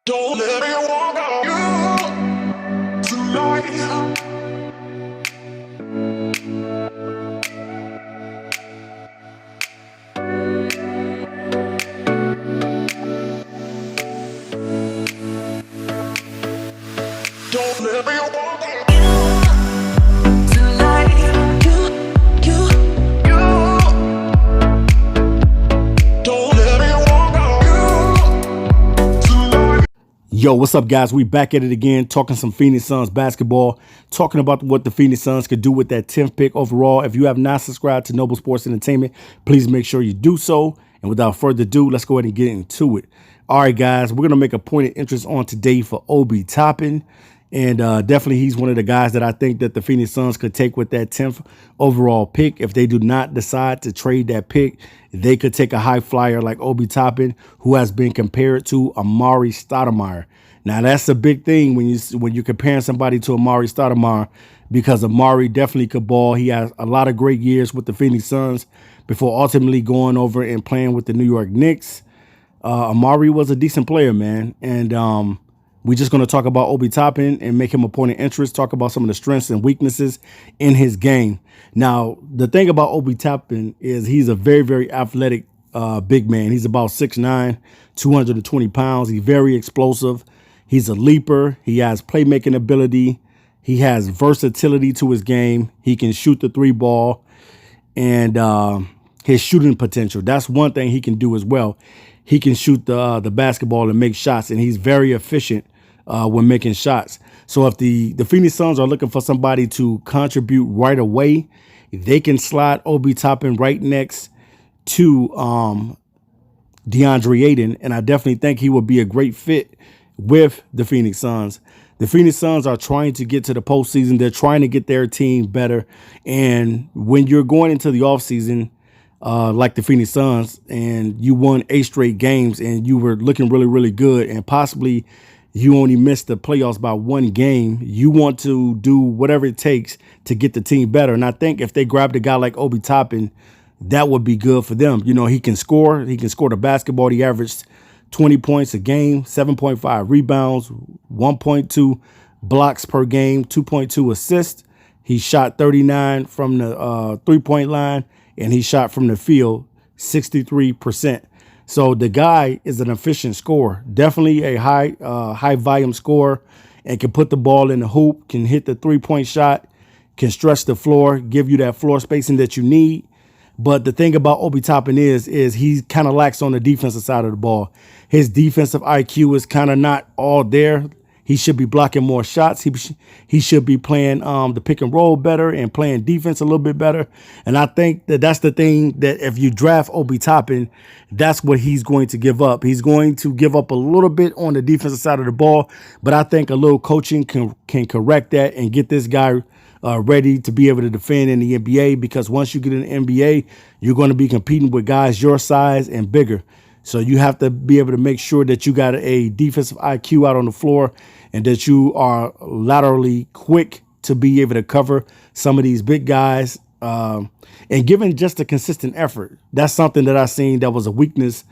Don't let me walk on you tonight. Don't let me walk on you tonight. You. Don't let me walk on you tonight. Yo, what's up, guys? We back at it again, talking some Phoenix Suns basketball, talking about what the Phoenix Suns could do with that 10th pick overall. If you have not subscribed to Noble Sports Entertainment, please make sure you do so. And without further ado, let's go ahead and get into it. All right, guys, we're going to make a point of interest on today for Obi Toppin. And definitely he's one of the guys that I think that the Phoenix Suns could take with that 10th overall pick. If they do not decide to trade that pick, they could take a high flyer like Obi Toppin, who has been compared to Amari Stoudemire. Now, that's a big thing when you're comparing somebody to Amari Stoudemire, because Amari definitely could ball. He has a lot of great years with the Phoenix Suns before ultimately going over and playing with the New York Knicks. Amari was a decent player, man. And we're just going to talk about Obi Toppin and make him a point of interest, talk about some of the strengths and weaknesses in his game. Now, the thing about Obi Toppin is he's a very, very athletic big man. He's about 6'9", 220 pounds. He's very explosive. He's a leaper. He has playmaking ability. He has versatility to his game. He can shoot the three ball, and his shooting potential. That's one thing he can do as well. He can shoot the basketball and make shots, and he's very efficient when making shots. So if the Phoenix Suns are looking for somebody to contribute right away, they can slide Obi Toppin right next to DeAndre Ayton, and I definitely think he would be a great fit with the Phoenix Suns. The Phoenix Suns are trying to get to the postseason. They're trying to get their team better. And when you're going into the offseason, like the Phoenix Suns, and you won 8 straight games and you were looking really, really good, and possibly you only missed the playoffs by 1 game, you want to do whatever it takes to get the team better. And I think if they grabbed a guy like Obi Toppin, that would be good for them. You know, he can score. He can score the basketball. He averaged 20 points a game, 7.5 rebounds, 1.2 blocks per game, 2.2 assists. He shot 39 from the three-point line, and he shot from the field 63%. So the guy is an efficient scorer, definitely a high volume scorer, and can put the ball in the hoop, can hit the 3-point shot, can stretch the floor, give you that floor spacing that you need. But the thing about Obi Toppin is he kind of lacks on the defensive side of the ball. His defensive IQ is kind of not all there. He should be blocking more shots. He should be playing the pick and roll better and playing defense a little bit better. And I think that that's the thing, that if you draft Obi Toppin, that's what he's going to give up. He's going to give up a little bit on the defensive side of the ball, but I think a little coaching can correct that and get this guy ready to be able to defend in the NBA, because once you get in the NBA, you're going to be competing with guys your size and bigger. So you have to be able to make sure that you got a defensive IQ out on the floor and that you are laterally quick to be able to cover some of these big guys, and given just a consistent effort. That's something that I seen that was a weakness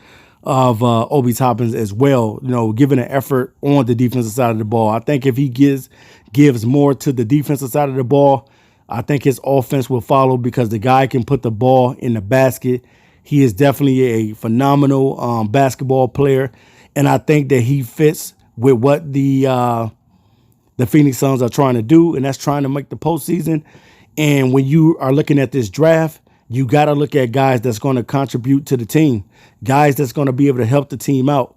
of Obi Toppin as well, you know, giving an effort on the defensive side of the ball. I think if he gives more to the defensive side of the ball, I think his offense will follow, because the guy can put the ball in the basket. He is definitely a phenomenal basketball player, and I think that he fits with what the Phoenix Suns are trying to do, and that's trying to make the postseason. And when you are looking at this draft, you got to look at guys that's going to contribute to the team, guys that's going to be able to help the team out.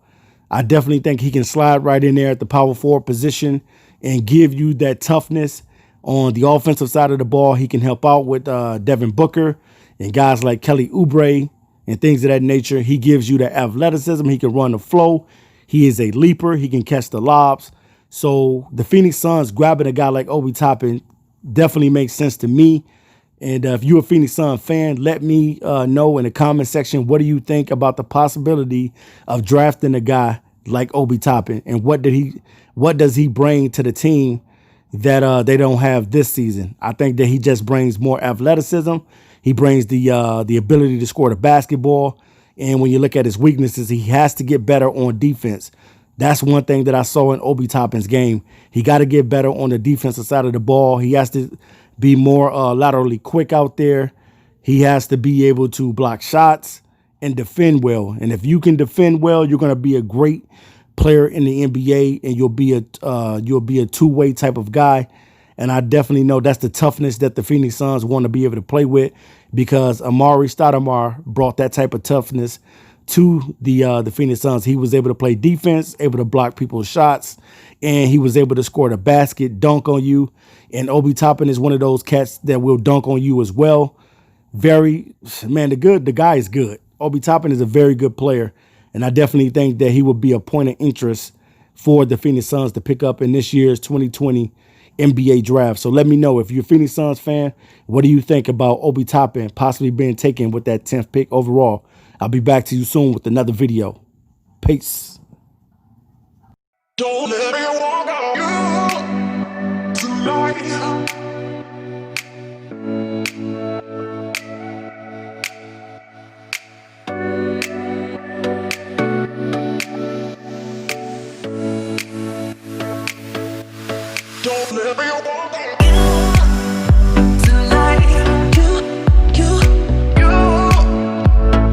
I definitely think he can slide right in there at the power forward position and give you that toughness on the offensive side of the ball. He can help out with Devin Booker and guys like Kelly Oubre and things of that nature. He gives you the athleticism. He can run the flow. He is a leaper. He can catch the lobs. So the Phoenix Suns grabbing a guy like Obi Toppin definitely makes sense to me. And if you're a Phoenix Suns fan, let me know in the comment section, what do you think about the possibility of drafting a guy like Obi Toppin, and what does he bring to the team that they don't have this season? I think that he just brings more athleticism. He brings the ability to score the basketball. And when you look at his weaknesses, he has to get better on defense That's one thing that I saw in Obi Toppin's game. He got to get better on the defensive side of the ball. He has to be more laterally quick out there. He has to be able to block shots and defend well. And if you can defend well, you're going to be a great player in the NBA, and you'll be a two-way type of guy. And I definitely know that's the toughness that the Phoenix Suns want to be able to play with, because Amari Stoudemire brought that type of toughness to the Phoenix Suns. He was able to play defense, able to block people's shots, and he was able to score the basket, dunk on you. And Obi Toppin is one of those cats that will dunk on you as well. The guy is good. Obi Toppin is a very good player, and I definitely think that he would be a point of interest for the Phoenix Suns to pick up in this year's 2020 NBA draft. So let me know, if you're a Phoenix Suns fan, what do you think about Obi Toppin possibly being taken with that 10th pick overall? I'll be back to you soon with another video. Peace. Don't let me walk on you tonight. Don't let me walk on